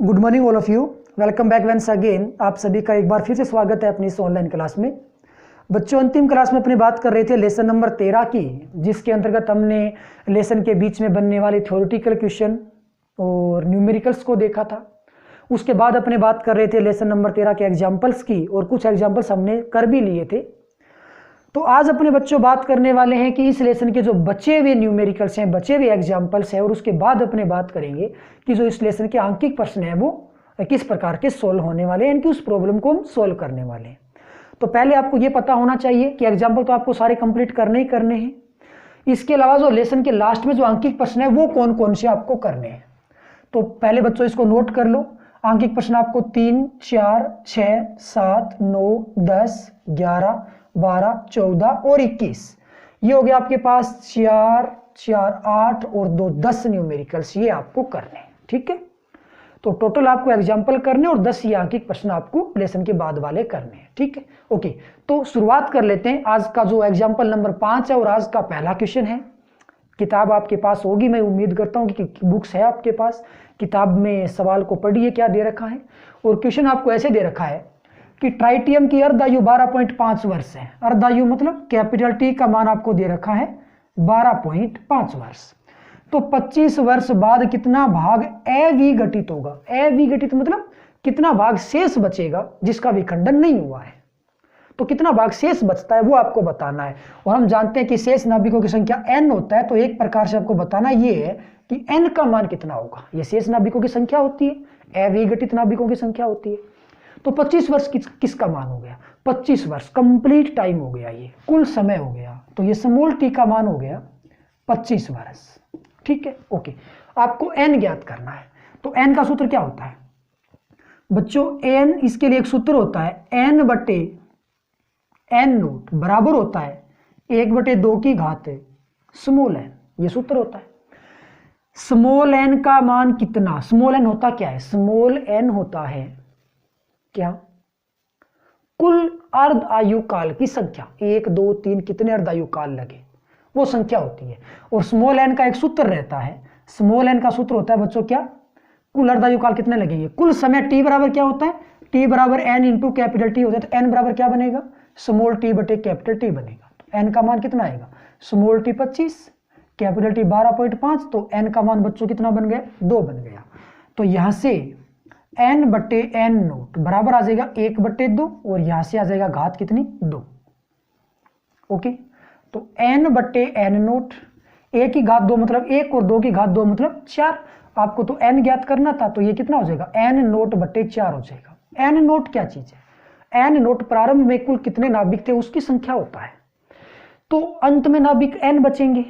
Good morning all of you. Welcome back once again. आप सभी का एक बार फिर से स्वागत है अपनी इस ऑनलाइन क्लास में। बच्चों, अंतिम क्लास में अपनी बात कर रहे थे लेसन नंबर 13 की, जिसके अंतर्गत हमने लेसन के बीच में बनने वाले थ्योरेटिकल क्वेश्चन और न्यूमेरिकल्स को देखा था। उसके बाद अपने बात कर रहे थे लेसन नंबर 13 के एग्जाम्पल्स की, और कुछ एग्जाम्पल्स हमने कर भी लिए थे। तो आज अपने बच्चों बात करने वाले हैं कि इस लेसन के जो बचे हुए न्यूमेरिकल्स हैं, बचे हुए एग्जाम्पल्स हैं, और उसके बाद अपने बात करेंगे कि जो इस लेसन के आंकिक प्रश्न हैं वो किस प्रकार के सोल्व होने वाले हैं, इनकी उस प्रॉब्लम को हम सोल्व करने वाले हैं। तो पहले आपको ये पता होना चाहिए कि एग्जाम्पल तो आपको सारे कंप्लीट करने ही करने हैं। इसके अलावा जो लेसन के लास्ट में जो आंकिक प्रश्न है वो कौन कौन से आपको करने हैं, तो पहले बच्चों इसको नोट कर लो। आंकिक प्रश्न आपको 3, 4, 6, 7, 9, 10, 11, 12, 14 और 21, ये हो गया आपके पास 4, 4, 8 और 2, 10 न्यूमेरिकल्स ये आपको करने हैं। ठीक है, तो टोटल आपको एग्जाम्पल करने और 10 ये आंकिक प्रश्न आपको लेसन के बाद वाले करने हैं। ठीक है, ओके। तो शुरुआत कर लेते हैं। आज का जो एग्जाम्पल नंबर 5 है और आज का पहला क्वेश्चन है। किताब आपके पास होगी, मैं उम्मीद करता हूँ कि बुक्स है आपके पास। किताब में सवाल को पढ़िए क्या दे रखा है, और क्वेश्चन आपको ऐसे दे रखा है कि ट्राइटियम की अर्धायु 12.5 वर्ष है। अर्धायु मतलब कैपिटल टी का मान आपको दे रखा है 12.5 वर्ष। तो 25 वर्ष बाद कितना भाग अविघटित होगा। अविघटित मतलब कितना भाग शेष बचेगा जिसका विखंडन नहीं हुआ है। तो कितना भाग शेष बचता है वो आपको बताना है। और हम जानते हैं कि शेष नाभिकों की संख्या n होता है, तो एक प्रकार से आपको बताना ये है कि n का मान कितना होगा। ये शेष नाभिकों की संख्या होती है, अविघटित नाभिकों की संख्या होती है। तो 25 वर्ष किसका मान हो गया? 25 वर्ष कंप्लीट टाइम हो गया, ये कुल समय हो गया। तो ये स्मॉल टी का मान हो गया 25 वर्ष। ठीक है, ओके। आपको n ज्ञात करना है। तो n का सूत्र क्या होता है बच्चों? n इसके लिए एक सूत्र होता है n बटे n नोट बराबर होता है 1/2 की घात स्मॉल n, ये सूत्र होता है। स्मॉल n का मान कितना? स्मॉल n होता क्या है? स्मॉल n होता है क्या? कुल अर्ध आयु काल की संख्या। 1, 2, 3 कितने अर्ध आयु काल लगे वो संख्या होती है। और स्मॉल n का एक सूत्र रहता है। स्मॉल n का सूत्र होता है बच्चों क्या? कुल अर्ध आयु काल कितने लगेंगे। कुल समय t बराबर क्या होता है? t बराबर n इंटू कैपिटल टी होता है। तो n बराबर क्या बनेगा? स्मॉल टी बटे कैपिटल टी बनेगा। तो n का मान कितना आएगा? स्मॉल टी 25, कैपिटल टी 12.5, तो n का मान बच्चों कितना बन गया? 2 बन गया। तो यहां से n बटे n नोट बराबर आ जाएगा 1/2, और यहां से आ जाएगा घात कितनी? 2। ओके, तो n बटे n नोट, 1 की घात 2 मतलब 1 और 2 की घात 2 मतलब 4। आपको तो n ज्ञात करना था, तो ये कितना हो जाएगा? n नोट बटे 4 हो जाएगा। n नोट क्या चीज है? n नोट प्रारंभ में कुल कितने नाभिक थे उसकी संख्या होता है। तो अंत में नाभिक n बचेंगे।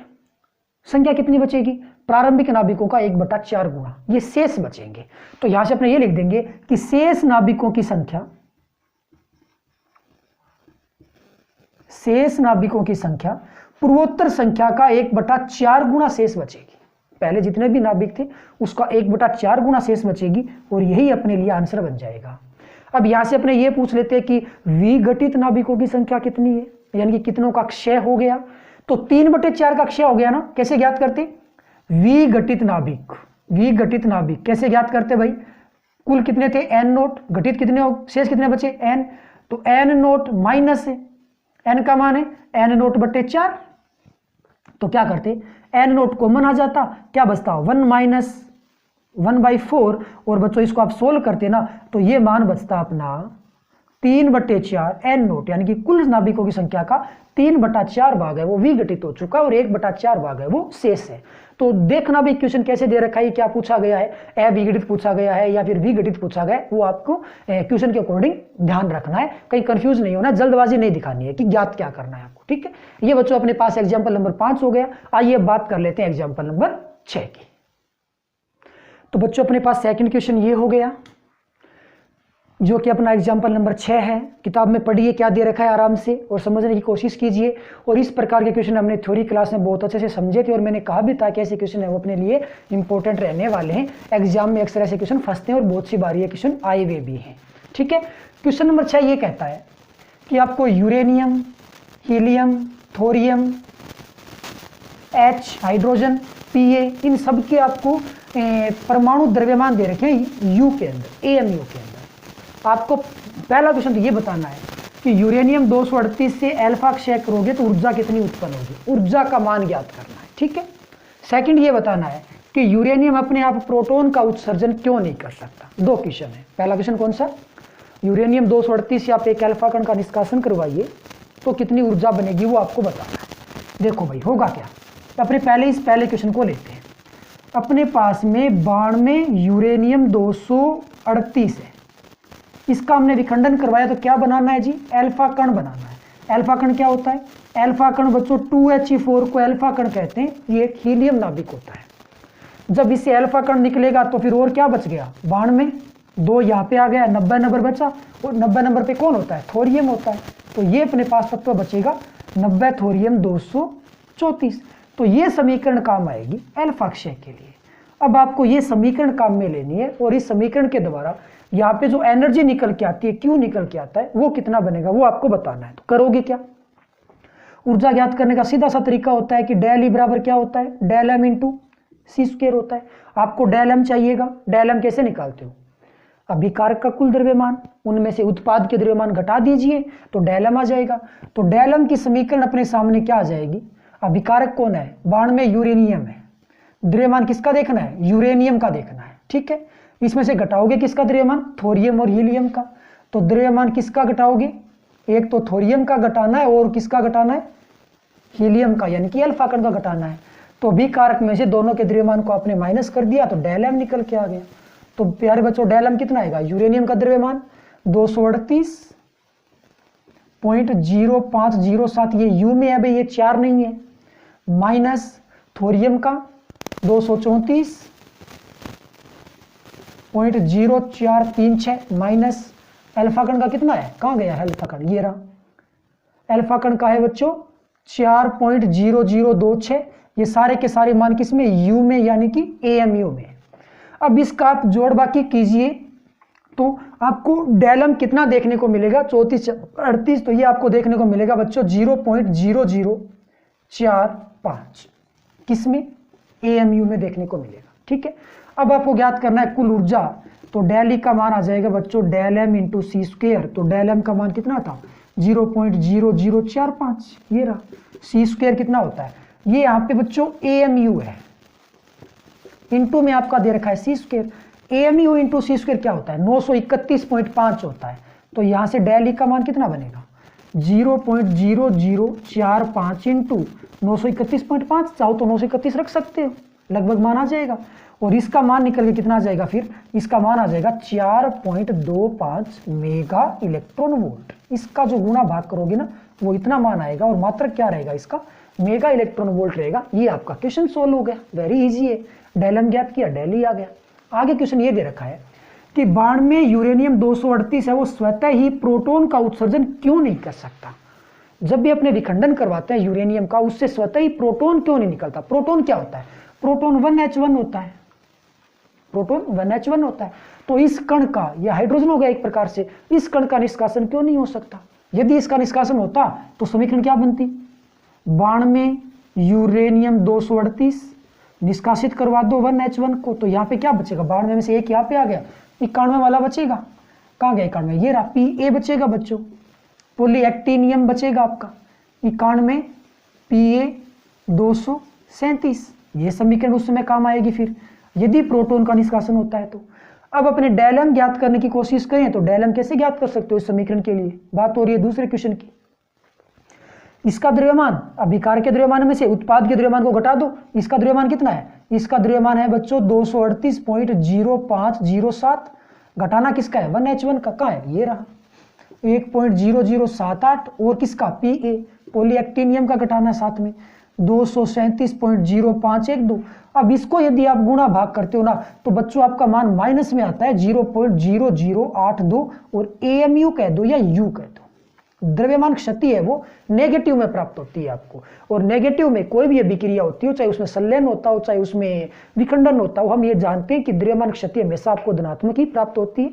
संख्या कितनी बचेगी? प्रारंभिक नाभिकों का 1/4 गुना, ये शेष बचेंगे। तो यहां से अपने ये लिख देंगे कि शेष नाभिकों की संख्या, शेष नाभिकों की संख्या पूर्वोत्तर संख्या का 1/4 गुना शेष बचेगी। पहले जितने भी नाभिक थे उसका 1/4 गुना शेष बचेगी, और यही अपने लिए आंसर बन जाएगा। अब यहां से अपने ये पूछ लेते हैं कि विघटित नाभिकों की संख्या कितनी है, यानी कि कितनों का क्षय हो गया। तो 3/4 का क्षय हो गया ना। कैसे ज्ञात करते? विघटित नाभिक, विघटित नाभिक कैसे ज्ञात करते भाई? कुल कितने थे? n नोट, घटित कितने हो, शेष कितने बचे? n। तो n नोट माइनस है, n का मान है n नोट बटे 4। तो क्या करते? n नोट कॉमन आ जाता, क्या बचता? 1 माइनस 1/4। और बच्चों इसको आप सोल्व करते ना, तो ये मान बचता अपना 3/4 n नोट, यानी कि कुल नाभिकों की संख्या का 3/4 भाग है वो विघटित हो चुका है, और 1/4 भाग है वो शेष है। तो देखना भी क्वेश्चन कैसे दे रखा है, क्या पूछा गया है, अविघटित पूछा गया है या फिर विघटित पूछा गया है, वो आपको क्वेश्चन के अकॉर्डिंग ध्यान रखना है। कहीं कंफ्यूज नहीं होना, जल्दबाजी नहीं दिखानी है कि ज्ञात क्या करना है आपको। ठीक है, ये बच्चों अपने पास एग्जाम्पल नंबर 5 हो गया। आइए बात कर लेते हैं एग्जाम्पल नंबर 6 की। तो बच्चों अपने पास सेकंड क्वेश्चन ये हो गया, जो कि अपना एग्जाम्पल नंबर 6 है। किताब में पढ़िए क्या दे रखा है आराम से, और समझने की कोशिश कीजिए। और इस प्रकार के क्वेश्चन हमने थ्योरी क्लास में बहुत अच्छे से समझे थे, और मैंने कहा भी था कि ऐसे क्वेश्चन है वो अपने लिए इंपॉर्टेंट रहने वाले हैं। एग्जाम में अक्सर ऐसे क्वेश्चन फंसते हैं, और बहुत सी बार ये क्वेश्चन आए हुए भी हैं। ठीक है, क्वेश्चन नंबर 6 ये कहता है कि आपको uranium, helium, thorium, H hydrogen PA, इन सब के आपको परमाणु द्रव्यमान दे रखे हैं यू के अंदर, AMU के अंदर। आपको पहला क्वेश्चन तो ये बताना है कि यूरेनियम 238 से अल्फा क्षय करोगे तो ऊर्जा कितनी उत्पन्न होगी, ऊर्जा का मान ज्ञात करना है, ठीक है। सेकंड ये बताना है कि यूरेनियम अपने आप प्रोटॉन का उत्सर्जन क्यों नहीं कर सकता। दो क्वेश्चन है। पहला क्वेश्चन कौन सा, यूरेनियम 238 से आप एक अल्फा कण का निष्कासन करवाइए तो कितनी ऊर्जा बनेगी, वो आपको बताना है। देखो भाई होगा क्या, अपने पहले क्वेश्चन को लेते हैं। अपने पास में 92 यूरेनियम 238 है, इसका हमने विखंडन करवाया तो क्या बनाना है जी, अल्फा कण बनाना है। अल्फा कण क्या होता है, अल्फा कण बच्चों 2He4 को अल्फा कण कहते हैं, ये एक हीलियम नाभिक होता है। जब इससे अल्फा कण निकलेगा तो फिर और क्या बच गया, 92, 2 यहाँ पे आ गया, 90 नंबर बचा, और 90 नंबर पे कौन होता है, थोरियम होता है। तो ये अपने पास तत्व बचेगा 90 थोरियम 234। तो ये समीकरण काम आएगी अल्फा क्षय के लिए। अब आपको ये समीकरण काम में लेनी है और इस समीकरण के द्वारा यहाँ पे जो एनर्जी निकल के आती है, क्यों निकल के आता है, वो कितना बनेगा वो आपको बताना है। तो करोगे क्या, ऊर्जा ज्ञात करने का सीधा सा तरीका होता है कि डेल ई बराबर क्या होता है, डेल एम इंटू सी स्क्वायर होता है। आपको डेल एम चाहिएगा, डेल एम कैसे निकालते हो, अभिकारक का कुल द्रव्यमान, उनमें से उत्पाद के द्रव्यमान घटा दीजिए तो डेल एम आ जाएगा। तो डेल एम की समीकरण अपने सामने क्या आ जाएगी, अभिकारक कौन है, 92 यूरेनियम है, द्रव्यमान किसका देखना है, यूरेनियम का देखना है, ठीक है। इसमें से घटाओगे किसका द्रव्यमान, थोरियम और हीलियम का। तो द्रव्यमान किसका घटाओगे, एक तो थोरियम का घटाना है और किसका घटाना है, हीलियम का, यानी कि अल्फा कण का घटाना है। तो अभिकारक में से दोनों के द्रव्यमान को आपने माइनस कर दिया तो डेल एम निकल के आ गया। तो प्यारे बच्चों डेल एम कितना आएगा, यूरेनियम का द्रव्यमान 238.0507, ये यू में है भाई, ये 4 नहीं है, माइनस थोरियम का 234.0436, माइनस अल्फा कण का कितना है, कहाँ गया है अल्फा कण, ये रहा। अल्फा कण का है बच्चों 4.0026, ये सारे के सारे मान किसमें, यू में, यानी कि AMU में। अब इसका आप जोड़ बाकी कीजिए तो आपको डेलम कितना देखने को मिलेगा, 3438, तो ये आपको देखने को मिलेगा बच्चों 0.0045, किसमें, AMU में देखने को मिलेगा, ठीक है। अब आपको ज्ञात करना है कुल ऊर्जा, तो डेल ई का मान आ जाएगा बच्चों del M into C square. तो डेल एम का मान कितना था, 0.0045, ये रहा। सी स्क्वेयर कितना होता है, ये यहाँ पे बच्चों AMU है, इंटू में आपका दे रखा है C square. AMU into C square क्या होता है, 931.5 होता है। तो यहाँ से डेल ई का मान कितना बनेगा, 0.0045 इंटू 931.5, चाहो तो 931 रख सकते हो, लगभग मान आ जाएगा। और इसका मान निकल के कितना आ जाएगा, फिर इसका मान आ जाएगा 4.25 मेगा इलेक्ट्रॉन वोल्ट। इसका जो गुणा भाग करोगे ना वो इतना मान आएगा, और मात्रक क्या रहेगा इसका, मेगा इलेक्ट्रॉन वोल्ट रहेगा। ये आपका क्वेश्चन सोल्व हो गया, वेरी इजी है। डेल एम ज्ञात किया, डेल ई आ गया। आगे क्वेश्चन ये दे रखा है कि 92 यूरेनियम 238 है, वो स्वतः ही प्रोटॉन का उत्सर्जन क्यों नहीं कर सकता। जब भी अपने विखंडन करवाते हैं यूरेनियम का, उससे स्वतः ही प्रोटॉन क्यों नहीं निकलता। प्रोटॉन क्या होता है, प्रोटॉन 1H1 होता है, प्रोटॉन 1H1 होता है। तो इस कण का, यह हाइड्रोजन हो गया एक प्रकार से, इस कण का निष्कासन क्यों नहीं हो सकता। यदि इसका निष्कासन होता तो समीकरण क्या बनती, 92 यूरेनियम 238 निष्कासित करवा दो 1H1 को, तो यहाँ पे क्या बचेगा, 92 में से एक यहाँ पे आ गया, 91 वाला बचेगा, कहाँ गया 91, ये रहा PA बचेगा बच्चों, पॉलीएक्टिनियम बचेगा आपका 91, PA 237, ये समीकरण उस समय काम आएगी फिर यदि प्रोटॉन का निष्कासन होता है तो। अब अपने डेल एम ज्ञात करने की कोशिश करें तो डेल एम कैसे ज्ञात कर सकते हो इस समीकरण के लिए, बात हो रही है दूसरे क्वेश्चन की। इसका द्रव्यमान अभिकार के द्रव्यमान में से उत्पाद के द्रव्यमान को घटा दो, इसका द्रव्यमान कितना है, इसका द्रव्यमान है बच्चों 238.0507, घटाना किसका है 1H1 का, कहाँ है ये रहा 1.0078, और किसका PA पॉलीएक्टिनियम का घटाना साथ में 237.0512। अब इसको यदि आप गुणा भाग करते हो ना तो बच्चों आपका मान माइनस में आता है 0.0082, और AMU कह दो या U कह दो, द्रव्यमान क्षति है वो नेगेटिव में प्राप्त होती है आपको। और नेगेटिव में कोई भी अभिक्रिया होती हो, चाहे उसमें संलयन होता हो चाहे उसमें विखंडन होता हो, हम ये जानते हैं कि द्रव्यमान क्षति हमेशा आपको धनात्मक ही प्राप्त होती है।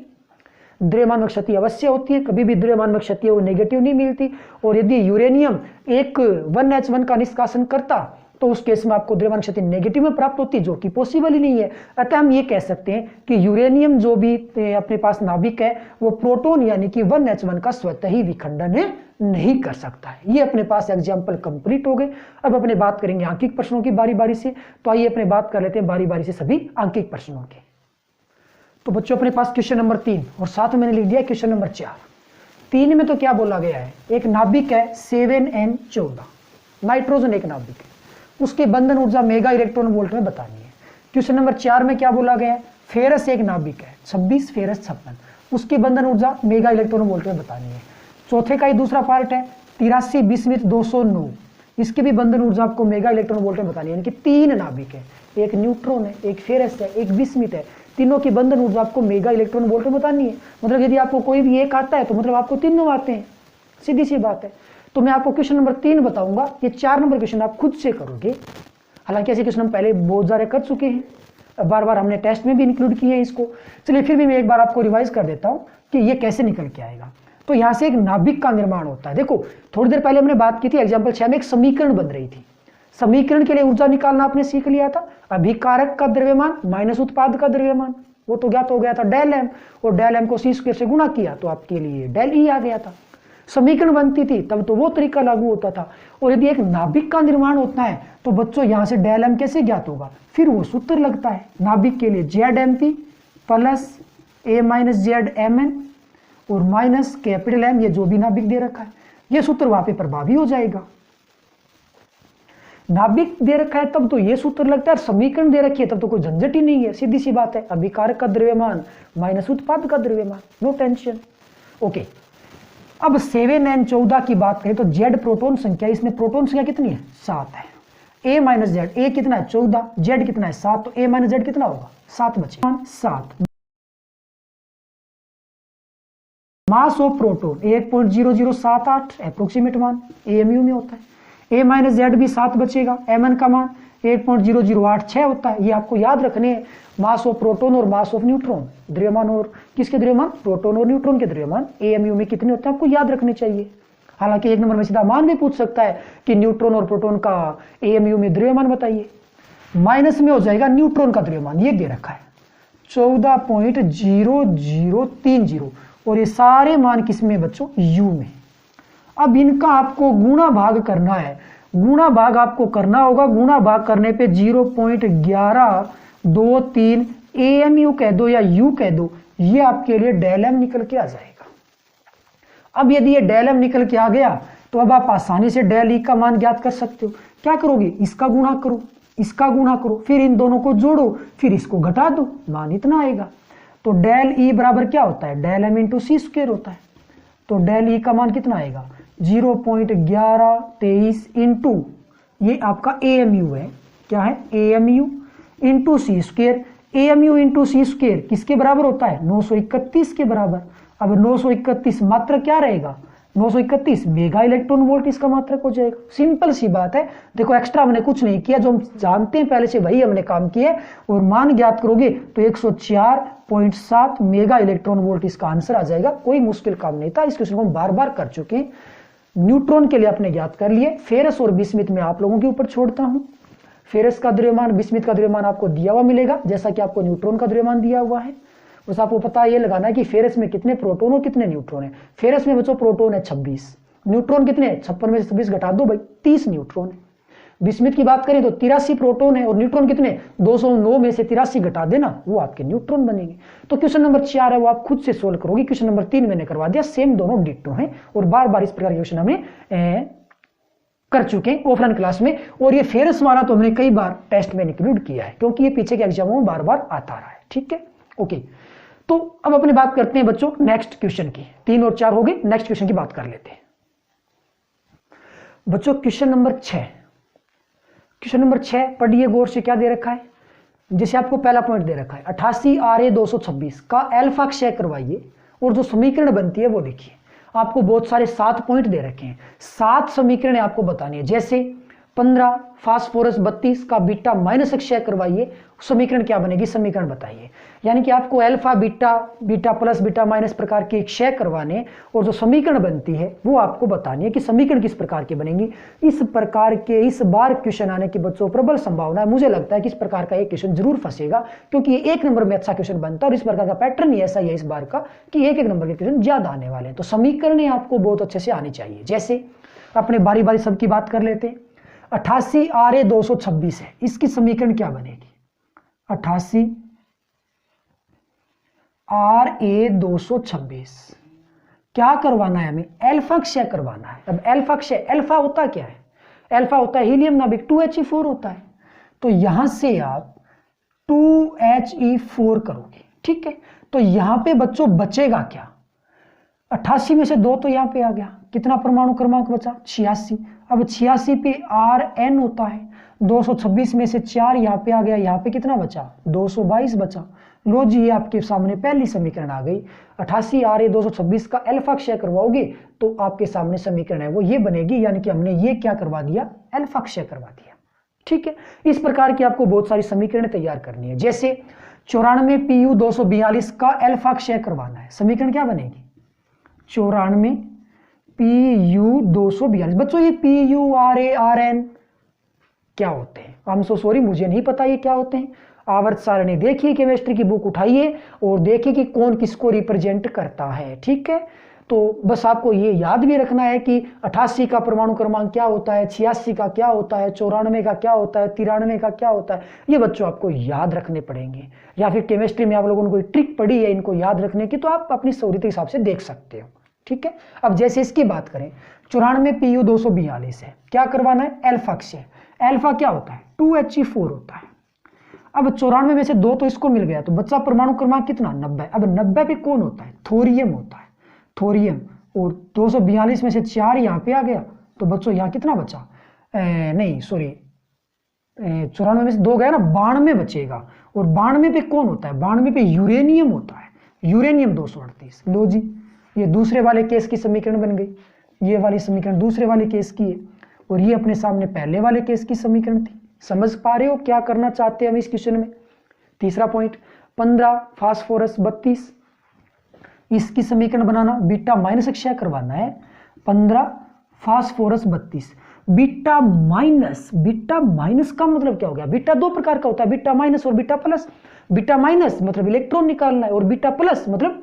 द्रव्यमान में क्षति अवश्य होती है, कभी भी द्रव्यमान में क्षति वो नेगेटिव नहीं मिलती। और यदि यूरेनियम एक 1H1 का निष्कासन करता तो उस केस में आपको द्रव्यमान क्षति नेगेटिव में प्राप्त होती है, जो कि पॉसिबल ही नहीं है। अतः हम ये कह सकते हैं कि यूरेनियम जो भी अपने पास नाभिक है वो प्रोटॉन यानी कि 1s1 का स्वतः ही विखंडन नहीं कर सकता है। ये अपने पास एग्जाम्पल कंप्लीट हो गए। अब अपने बात करेंगे आंकिक प्रश्नों की बारी बारी से। तो आइए अपने बात कर लेते हैं बारी बारी से सभी आंकिक प्रश्नों की। तो बच्चों अपने पास क्वेश्चन नंबर 3 और साथ में मैंने लिख दिया क्वेश्चन नंबर 4। 3 में तो क्या बोला गया है, एक नाभिक है 7n14, नाइट्रोजन एक नाभिक है, उसके बंधन ऊर्जा मेगा इलेक्ट्रॉन वोल्ट में बतानी है। क्वेश्चन नंबर 4 में क्या बोला गया है, फेरस एक नाभिक है 26, फेरस 56, उसकी बंधन ऊर्जा मेगा इलेक्ट्रॉन वोल्ट में बतानी है। चौथे का ही दूसरा पार्ट है 83 बिस्मिथ 209, इसकी भी बंधन ऊर्जा आपको मेगा इलेक्ट्रॉन वोल्ट में बतानी है। यानी कि 3 नाभिक है, एक न्यूट्रॉन है, एक फेरस है, एक बिस्मिथ है, तीनों की बंधन ऊर्जा आपको मेगा इलेक्ट्रॉन वोल्ट में बतानी है। मतलब यदि आपको कोई भी एक आता है तो मतलब आपको तीनों आते हैं, सीधी सी बात है। तो मैं आपको क्वेश्चन नंबर 3 बताऊंगा, ये 4 नंबर क्वेश्चन आप खुद से करोगे। हालांकि ऐसे क्वेश्चन हम पहले बहुत सारे कर चुके हैं, बार बार हमने टेस्ट में भी इंक्लूड किए हैं इसको। चलिए फिर भी मैं एक बार आपको रिवाइज कर देता हूं कि ये कैसे निकल के आएगा। तो यहां से एक नाभिक का निर्माण होता है। देखो थोड़ी देर पहले हमने बात की थी एग्जाम्पल 6 में, एक समीकरण बन रही थी। समीकरण के लिए ऊर्जा निकालना आपने सीख लिया था, अभिकारक का द्रव्यमान माइनस उत्पाद का द्रव्यमान, वो तो ज्ञात हो गया था डेल एम, और डेल एम को सी स्क्वायर से गुणा किया तो आपके लिए डेल ई आ गया था। समीकरण बनती थी तब तो वो तरीका लागू होता था। और यदि एक नाभिक का निर्माण होता है तो बच्चों यहां से डेल एम कैसे ज्ञात होगा, फिर वो सूत्र लगता है नाभिक के लिए जेड एम पी प्लस ए माइनस जेड एम एन और माइनस कैपिटल एम, ये जो भी नाभिक दे रखा है ये सूत्र वहां पे प्रभावी हो जाएगा। नाभिक दे रखा है तब तो ये सूत्र लगता है, समीकरण दे रखी है तब तो कोई झंझट ही नहीं है, सीधी सी बात है, अभिकारक का द्रव्यमान माइनस उत्पाद का द्रव्यमान, नो टेंशन। ओके, अब 7n14 की बात करें तो जेड प्रोटॉन संख्या, इसमें प्रोटॉन संख्या कितनी है 7 है, ए माइनस जेड, ए कितना है 14, जेड कितना है 7, तो ए माइनस जेड कितना होगा 7 बचे 7। मास ऑफ प्रोटॉन 1.0078 अप्रोक्सीमेट मान एएमयू में होता है, ए माइनस जेड भी 7 बचेगा, एमएन का मान 1.0086 होता है। ये आपको याद रखने हैं, मास ऑफ प्रोटॉन और मास ऑफ न्यूट्रॉन, द्रव्यमान और किसके द्रव्यमान, प्रोटॉन और न्यूट्रॉन के द्रव्यमान एएमयू में कितने होते हैं आपको याद रखने चाहिए। हालांकि एक नंबर में सीधा मान भी पूछ सकता है कि न्यूट्रॉन और प्रोटॉन का एएमयू में द्रव्यमान बताइए। माइनस में हो जाएगा न्यूट्रॉन का द्रव्यमान, ये दे रखा है 14.0030, और ये सारे मान किसमें बच्चों, यू में। अब इनका आपको गुणा भाग करना है, गुणा भाग आपको करना होगा, गुणा भाग करने पे 0.1123 एएमयू कह दो या यू कह दो, ये आपके लिए डेल एम निकल के आ जाएगा। अब यदि ये डेल एम निकल के आ गया तो अब आप आसानी से डेल ई का मान ज्ञात कर सकते हो। क्या करोगे, इसका गुणा करो, इसका गुणा करो, फिर इन दोनों को जोड़ो, फिर इसको घटा दो, मान इतना आएगा। तो डेल ई बराबर क्या होता है, डेल एम इंटू सी स्क्वायर होता है। तो डेल ई का मान कितना आएगा 0.1123 इंटू ये आपका एएमयू है, क्या है एएमयू इंटू सी स्क्वायर, एएमयू इंटू सी स्क्वायर किसके बराबर होता है 931 के बराबर। अब 931 मात्रक क्या रहेगा 931 मेगा इलेक्ट्रॉन वोल्ट इसका मात्रक हो जाएगा। सिंपल सी बात है, देखो एक्स्ट्रा हमने कुछ नहीं किया, जो हम जानते हैं पहले से वही हमने काम किया है, और मान ज्ञात करोगे तो 104.7 मेगा इलेक्ट्रॉन वोल्ट इसका आंसर आ जाएगा। कोई मुश्किल काम नहीं था, इस क्वेश्चन को हम बार बार कर चुके हैं। न्यूट्रॉन के लिए आपने ज्ञात कर लिए, फेरस और बिस्मिथ में आप लोगों के ऊपर छोड़ता हूं। फेरस का द्रव्यमान बिस्मिथ का द्रव्यमान आपको दिया हुआ मिलेगा, जैसा कि आपको न्यूट्रॉन का द्रव्यमान दिया हुआ है। बस आपको पता ये लगाना है कि फेरस में कितने प्रोटॉन और कितने न्यूट्रॉन है। फेरस में बच्चों प्रोटॉन है 26, न्यूट्रॉन कितने 56 में से 26 घटा दो भाई 30 न्यूट्रॉन है। बिस्मिथ की बात करें तो 83 प्रोटॉन है और न्यूट्रॉन कितने 209 में से 83 घटा देना, वो आपके न्यूट्रॉन बनेंगे। तो क्वेश्चन नंबर 4 है वो आप खुद से सोल्व करोगे। क्वेश्चन नंबर 3 मैंने करवा दिया, सेम दोनों डिट्टो हैं और बार बार इस प्रकार के क्वेश्चन हमें कर चुके हैं ऑफलाइन क्लास में। और ये फेरस वाला तो हमने कई बार टेस्ट में इंक्लूड किया है, क्योंकि ये पीछे के एग्जामों में बार बार आता रहा है। ठीक है, ओके। तो अब अपनी बात करते हैं बच्चों नेक्स्ट क्वेश्चन की। 3 और 4 हो गए, नेक्स्ट क्वेश्चन की बात कर लेते हैं बच्चों। क्वेश्चन नंबर 6, क्वेश्चन नंबर 6 पढ़िए गौर से। क्या दे रखा है, जैसे आपको पहला पॉइंट दे रखा है 88 RA 226 का अल्फा क्षय करवाइए और जो समीकरण बनती है वो देखिए। आपको बहुत सारे 7 पॉइंट दे रखे हैं, 7 समीकरण आपको बतानी है। जैसे 15 फास्फोरस 32 का बीटा माइनस क्षय करवाइए, समीकरण क्या बनेगी, समीकरण बताइए। यानी कि आपको alpha beta, beta plus beta minus प्रकार की क्षय करवाने और जो समीकरण बनती है वो आपको बतानी है कि समीकरण किस प्रकार की बनेगी। इस प्रकार के इस बार क्वेश्चन आने की बच्चों प्रबल संभावना है। मुझे लगता है कि इस प्रकार का एक क्वेश्चन जरूर फंसेगा, क्योंकि ये 1 नंबर में अच्छा क्वेश्चन बनता है और इस प्रकार का पैटर्न ही ऐसा ही है इस बार का कि 1-1 नंबर के क्वेश्चन ज्यादा आने वाले हैं। तो समीकरण आपको बहुत अच्छे से आनी चाहिए। जैसे अपने बारी बारी सबकी बात कर लेते हैं। 88 RA 226 है, इसकी समीकरण क्या बनेगी, 88 RA 226 क्या करवाना है हमें, अल्फा क्षय करवाना है। अब अल्फा क्षय, अल्फा होता क्या है, अल्फा होता है हीलियम नाभिक 2He4 होता है। तो यहां से आप 2He4 करोगे, ठीक है। तो यहां पे बच्चों बचेगा क्या, 88 में से 2 तो यहां पे आ गया, कितना परमाणु क्रमांक बचा, 86। अब 86 पे Rn होता है, 226 में से 4 यहाँ पे आ गया, यहाँ पे कितना बचा, 222 बचा। लो जी, ये आपके सामने पहली समीकरण आ गई। 88 RA 226 का अल्फा क्षय करवाओगे तो आपके सामने समीकरण है वो ये बनेगी। यानी कि हमने ये क्या करवा दिया, अल्फा क्षय करवा दिया, ठीक है। इस प्रकार की आपको बहुत सारी समीकरण तैयार करनी है। जैसे 94 PU 242 का अल्फा क्षय करवाना है, समीकरण क्या बनेगी, 94 PU 242। बच्चों ये PU RA RN क्या होते हैं, आई एम सो सॉरी मुझे नहीं पता ये क्या होते हैं। आवर्त सारणी देखिए, केमिस्ट्री की बुक उठाइए और देखिए कि कौन किसको रिप्रेजेंट करता है, ठीक है। तो बस आपको ये याद भी रखना है कि 88 का परमाणु क्रमांक क्या होता है, 86 का क्या होता है, 94 का क्या होता है, 93 का क्या होता है, ये बच्चों आपको याद रखने पड़ेंगे। या फिर केमिस्ट्री में आप लोगों ने कोई ट्रिक पढ़ी है इनको याद रखने की, तो आप अपनी सहूलियत के हिसाब से देख सकते हो, ठीक है। अब जैसे इसकी बात करें, 94 PU 242 है, क्या करवाना है, अल्फा क्षय। अल्फा क्या होता है, 2He4 होता है। अब 94 में से 2 तो इसको मिल गया, तो बच्चा परमाणु क्रमांक कितना, 90। अब 90 पे कौन होता है, थोरियम होता है, थोरियम। और 242 में से 4 यहाँ पे आ गया, तो बच्चों यहाँ कितना बचा, नहीं सॉरी 94 में से 2 गया ना, 92 बचेगा। और 92 पे कौन होता है, 92 पे यूरेनियम होता है, यूरेनियम 238। लो जी, ये दूसरे वाले केस की समीकरण बन गई, ये वाली समीकरण दूसरे वाले केस की है और ये अपने सामने पहले वाले केस की समीकरण थी। समझ पा रहे हो क्या करना चाहते हैं हम इस क्वेश्चन में। तीसरा पॉइंट, 15 फास्फोरस 32, इसकी समीकरण बनाना, बीटा माइनस क्षय करवाना है। 15 फास्फोरस 32, बीटा माइनस का मतलब क्या हो गया, बीटा 2 प्रकार का होता है, बीटा माइनस और बीटा प्लस। बीटा माइनस मतलब इलेक्ट्रॉन निकालना है और बीटा प्लस मतलब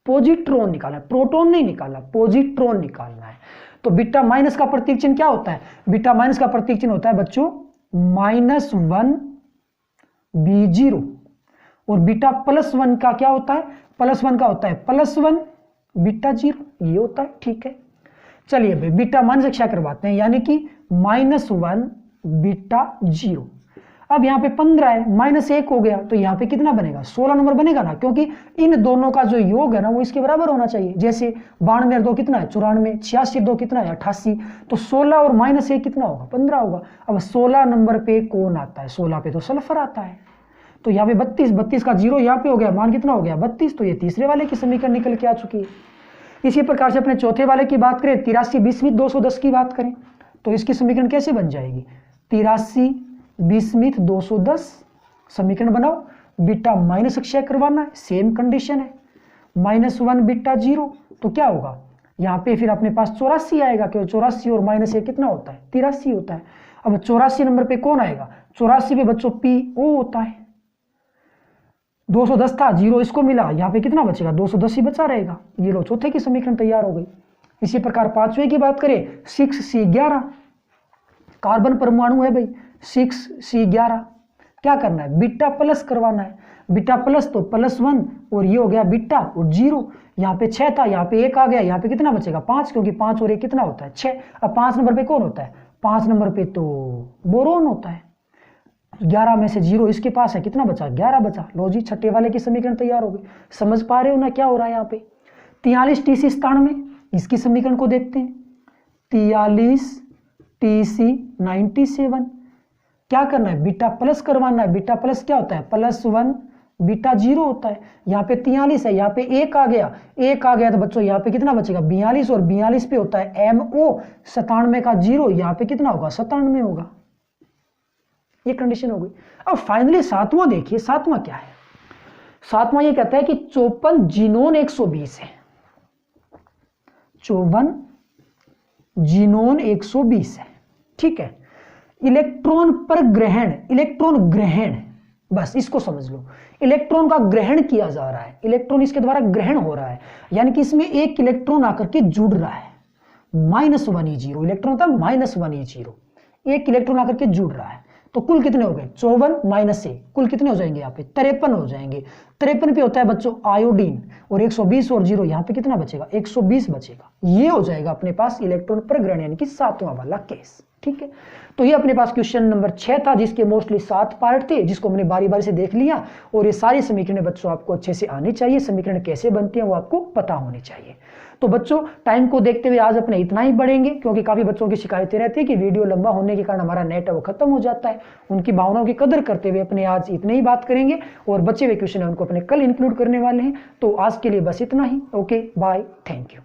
पॉजिट्रॉन निकालना है, प्रोटॉन नहीं निकालना, पॉजिट्रॉन निकालना है। तो बीटा माइनस का प्रतीक चिन्ह क्या होता है, बीटा माइनस का प्रतीक चिन्ह होता है बच्चों -1 B0। और बीटा +1 का क्या होता है, +1 का होता है +1 बीटा 0, ये होता है, ठीक है। चलिए भाई बीटा माइनस क्षय करवाते हैं, यानी कि -1 बीटा 0। अब यहाँ पे 15 है, -1 हो गया, तो यहाँ पे कितना बनेगा, 16 नंबर बनेगा ना, क्योंकि इन दोनों का जो योग है ना वो इसके बराबर होना चाहिए। जैसे 92 और 2 कितना है, 94, 86 2 कितना है, 88। तो 16 और -1 कितना होगा, 15 होगा। अब 16 नंबर पे कौन आता है, 16 पे तो सल्फर आता है। तो यहाँ पे 32 का 0 यहाँ पे हो गया, मान कितना हो गया, 32। तो ये तीसरे वाले की समीकरण निकल के आ चुकी है। इसी प्रकार से अपने चौथे वाले की बात करें, 83 20 210 की बात करें, तो इसकी समीकरण कैसे बन जाएगी, 83 20 210 समीकरण बनाओ। बीटा माइनस क्षय करवाना है, सेम कंडीशन है, -1 बीटा 0। तो क्या होगा, यहाँ पे फिर अपने पास 84 आएगा, क्योंकि 84 और -1 कितना होता है, 83 होता है। अब 84 नंबर पे कौन आएगा, 84 पे बच्चों PO होता है। 210 था, 0 इसको मिला, यहाँ पे कितना बचेगा, 210 ही बचा रहेगा। ये लो चौथे की समीकरण तैयार हो गई। इसी प्रकार पांचवें की बात करें, 6C11 कार्बन परमाणु है भाई, 6C11 क्या करना है, बीटा प्लस करवाना है। बीटा प्लस तो +1 और ये हो गया बीटा और 0। यहाँ पे 6 था, यहाँ पे 1 आ गया, यहाँ पे कितना बचेगा 5, क्योंकि 5 और 1 कितना होता है 6। अब 5 नंबर पे कौन होता है, 5 नंबर पे तो बोरोन होता है। 11 में से 0 इसके पास है, कितना बचा, 11 बचा। लो जी, छठे वाले की समीकरण तैयार हो गई। समझ पा रहे हो ना क्या हो रहा है यहाँ पे। 43 TC 97, इसकी समीकरण को देखते हैं। 43 TC 97 क्या करना है, बीटा प्लस करवाना है। बीटा प्लस क्या होता है, +1 बीटा 0 होता है। यहाँ पे 43 है, यहाँ पे 1 आ गया, 1 आ गया तो बच्चों यहाँ पे कितना बचेगा 42, और 42 पे होता है MO 97 का 0, यहाँ पे कितना होगा 97 होगा। ये कंडीशन हो गई। अब फाइनली सातवां देखिए, सातवां क्या है? सातवां ये कहता है कि 54 जीनोन 120 है, 54 जीनोन 120 है, ठीक है। इलेक्ट्रॉन पर ग्रहण, इलेक्ट्रॉन ग्रहण, बस इसको समझ लो, इलेक्ट्रॉन का ग्रहण किया जा रहा है, इलेक्ट्रॉन इसके द्वारा ग्रहण हो रहा है, यानी कि इसमें एक इलेक्ट्रॉन आकर के जुड़ रहा है, -1e0 इलेक्ट्रॉन होता है, -1e0 एक इलेक्ट्रॉन आकर के जुड़ रहा है। तो कुल कितने हो गए 54 - 1, कुल कितने हो जाएंगे यहाँ पे 53 हो जाएंगे। 53 पे होता है बच्चों आयोडीन, और 120 और 0 यहाँ पे कितना बचेगा 120 बचेगा। ये हो जाएगा अपने पास इलेक्ट्रॉन पर ग्रहण, यानी कि सातवां वाला केस, ठीक है। तो ये अपने पास क्वेश्चन नंबर 6 था, जिसके मोस्टली 7 पार्ट थे, जिसको हमने बारी बारी से देख लिया। और ये सारी समीकरण बच्चों आपको अच्छे से आनी चाहिए, समीकरण कैसे बनते हैं वो आपको पता होनी चाहिए। तो बच्चों टाइम को देखते हुए आज अपने इतना ही बढ़ेंगे, क्योंकि काफी बच्चों की शिकायतें रहती है कि वीडियो लंबा होने के कारण हमारा नेट है वो खत्म हो जाता है। उनकी भावनाओं की कदर करते हुए अपने आज इतने ही बात करेंगे, और बचे हुए क्वेश्चन है उनको अपने कल इंक्लूड करने वाले हैं। तो आज के लिए बस इतना ही। Okay, bye, thank you.